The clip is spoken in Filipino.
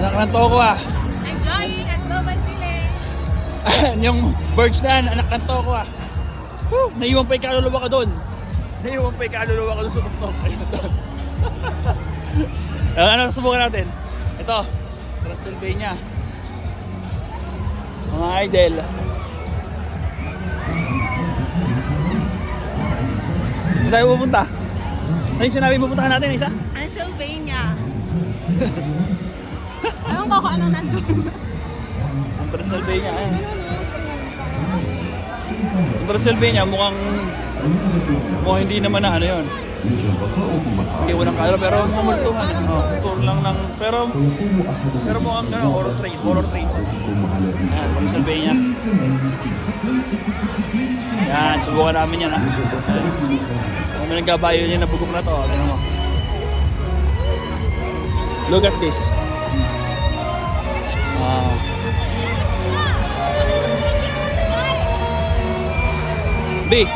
Anak ng toko ah. Enjoying at global feeling. Yung birds na yan, anak ng toko ah. Woo! Naiwan pa yung kaluluwa ka doon. Naiwan pa yung kaluluwa ka doon sa tuktok. Ayun doon. Ano subukan natin? Ito, Transylvania. Mga idol. Saan tayo pupunta? Ano yung sinabi pupuntahan natin, isa? Pennsylvania. Ewan ko kung ano nandun. Ang Transylvania, ayan. Ang Transylvania, mukhang hindi naman na ano yun. Hindi walang kalo, pero mumultuhan. Tour lang ng, pero mukhang ano, horror train. Ayan, Transylvania. Yan, subukan namin yan ha. Kung nagkabayo niya na bugok na to, tingnan mo. Look at this. B.